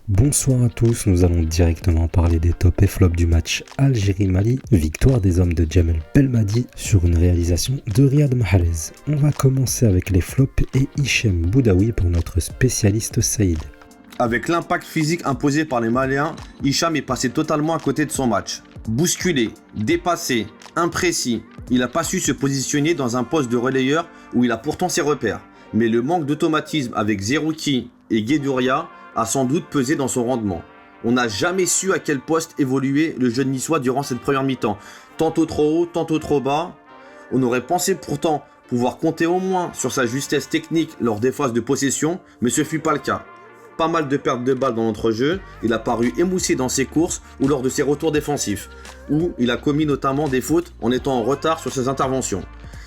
Bonsoir à tous, nous allons directement parler des tops et flops du match Algérie-Mali, victoire des hommes de Djamel Belmadi sur une réalisation de Riyad Mahrez. On va commencer avec les flops et Hichem Boudaoui pour notre spécialiste Saïd. Avec l'impact physique imposé par les Maliens, Hicham est passé totalement à côté de son match. Bousculé, dépassé, imprécis, il n'a pas su se positionner dans un poste de relayeur où il a pourtant ses repères. Mais le manque d'automatisme avec Zerouki et Guédouria a sans doute pesé dans son rendement. On n'a jamais su à quel poste évoluer le jeune niçois durant cette première mi-temps. Tantôt trop haut, tantôt trop bas. On aurait pensé pourtant pouvoir compter au moins sur sa justesse technique lors des phases de possession, mais ce fut pas le cas. Pas mal de pertes de balles dans notre jeu, il a paru émoussé dans ses courses ou lors de ses retours défensifs, où il a commis notamment des fautes en étant en retard sur ses interventions.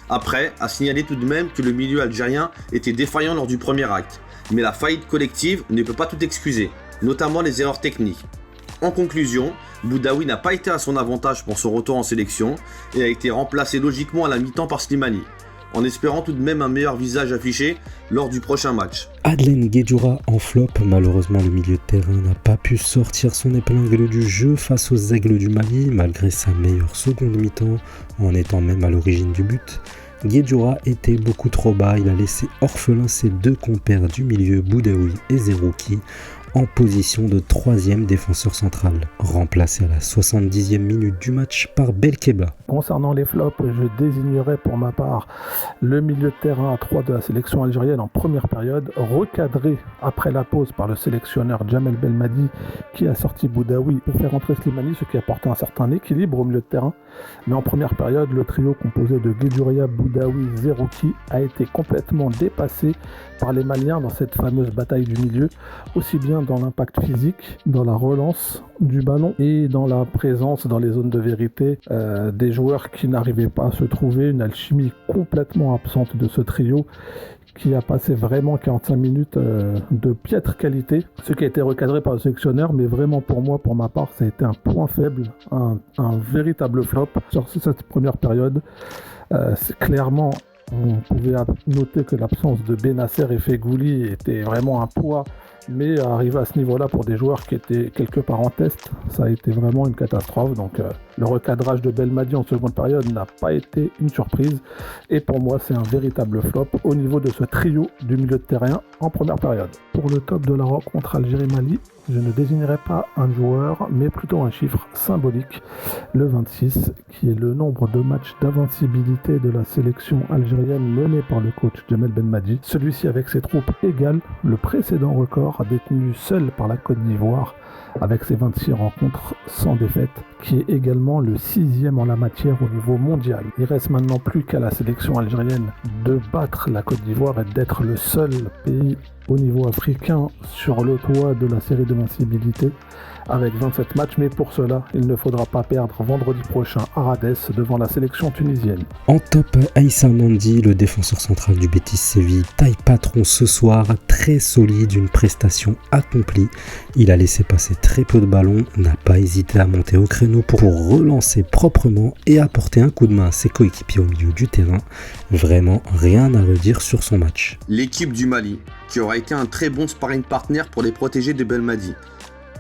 Après, à signaler tout de même que le milieu algérien était défaillant lors du premier acte. Mais la faillite collective ne peut pas tout excuser, notamment les erreurs techniques. En conclusion, Boudaoui n'a pas été à son avantage pour son retour en sélection et a été remplacé logiquement à la mi-temps par Slimani, en espérant tout de même un meilleur visage affiché lors du prochain match. Adlen Guedjoura en flop, malheureusement le milieu de terrain n'a pas pu sortir son épingle du jeu face aux Aigles du Mali malgré sa meilleure seconde mi-temps en étant même à l'origine du but. Guedjoura était beaucoup trop bas, il a laissé orphelin ses deux compères du milieu Boudaoui et Zerouki en position de troisième défenseur central, remplacé à la 70e minute du match par Belkebla. Concernant les flops, je désignerai pour ma part le milieu de terrain à 3 de la sélection algérienne en première période, recadré après la pause par le sélectionneur Djamel Belmadi qui a sorti Boudaoui pour faire entrer Slimani, ce qui apportait un certain équilibre au milieu de terrain. Mais en première période, le trio composé de Guédouria, Boudaoui, Zerouki a été complètement dépassé par les Maliens dans cette fameuse bataille du milieu, aussi bien dans l'impact physique, dans la relance du ballon et dans la présence dans les zones de vérité des joueurs qui n'arrivaient pas à se trouver, une alchimie complètement absente de ce trio qui a passé vraiment 45 minutes de piètre qualité, ce qui a été recadré par le sélectionneur, mais vraiment pour moi, pour ma part, ça a été un point faible, un véritable flop sur cette première période. C'est clairement, on pouvait noter que l'absence de Benasser et Fegouli était vraiment un poids, mais arriver à ce niveau-là pour des joueurs qui étaient quelque part en test, ça a été vraiment une catastrophe. Donc le recadrage de Belmadi en seconde période n'a pas été une surprise. Et pour moi, c'est un véritable flop au niveau de ce trio du milieu de terrain en première période. Pour le top de la rencontre Algérie-Mali, je ne désignerai pas un joueur, mais plutôt un chiffre symbolique, le 26, qui est le nombre de matchs d'invincibilité de la sélection algérienne menée par le coach Djamel Belmadi. Celui-ci, avec ses troupes, égale le précédent record détenu seul par la Côte d'Ivoire, avec ses 26 rencontres sans défaite, qui est également le 6e en la matière au niveau mondial. Il reste maintenant plus qu'à la sélection algérienne de battre la Côte d'Ivoire et d'être le seul pays au niveau africain sur le toit de la série d'invincibilité avec 27 matchs, mais pour cela, il ne faudra pas perdre vendredi prochain à Rades devant la sélection tunisienne. En top, Aïssa Mandi, le défenseur central du Betis Séville, taille patron ce soir, très solide, une prestation accomplie. Il a laissé passer très peu de ballons, n'a pas hésité à monter au créneau pour relancer proprement et apporter un coup de main à ses coéquipiers au milieu du terrain. Vraiment rien à redire sur son match. L'équipe du Mali, qui aura été un très bon sparring partner pour les protéger de Belmadi.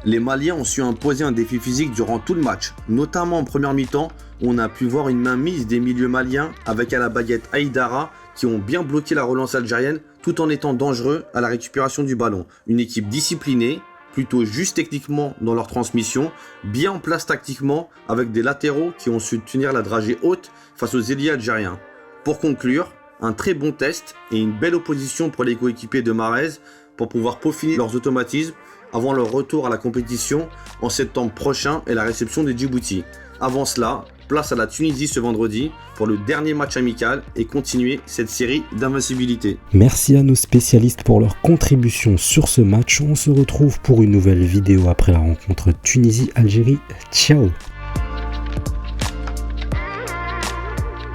Les Maliens ont su imposer un défi physique durant tout le match, notamment en première mi-temps où on a pu voir une mainmise des milieux maliens avec à la baguette Haïdara qui ont bien bloqué la relance algérienne tout en étant dangereux à la récupération du ballon. Une équipe disciplinée, plutôt juste techniquement dans leur transmission, bien en place tactiquement avec des latéraux qui ont su tenir la dragée haute face aux ailiers algériens. Pour conclure, un très bon test et une belle opposition pour les coéquipiers de Mahrez pour pouvoir peaufiner leurs automatismes avant leur retour à la compétition en septembre prochain et la réception des Djibouti. Avant cela, place à la Tunisie ce vendredi pour le dernier match amical et continuer cette série d'invincibilité. Merci à nos spécialistes pour leur contribution sur ce match. On se retrouve pour une nouvelle vidéo après la rencontre Tunisie-Algérie. Ciao!